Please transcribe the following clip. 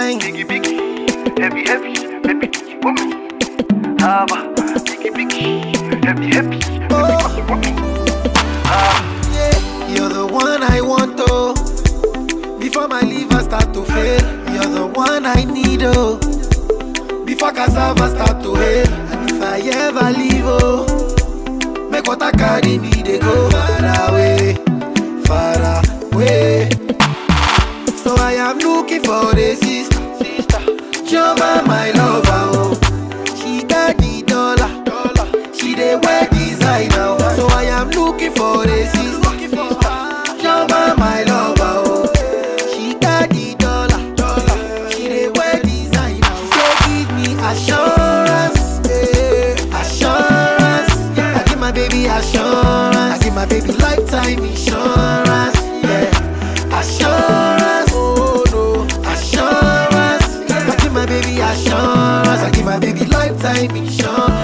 fine. Biggie, biggie, heavy, heavy, baby, woman. Haba, biggie, biggie, heavy, heavy, baby, woman. Yeah, you're the one I want, oh. Before my liver start to fail, you're the one I need, oh. Before cassava start to hail, and if I ever leave, oh, make water carry me, they go far away, far away. So I am looking for a sister, Joma, my lover, oh. She got the dollar, she dey wear designer, oh. So I am looking for a sister, Joma, my lover, oh. She got the dollar, she dey wear designer, oh. She say give me assurance, yeah, assurance. I give my baby assurance, I give my baby lifetime insurance, yeah, assurance. Oh no, assurance. I give my baby assurance, I give my baby lifetime insurance.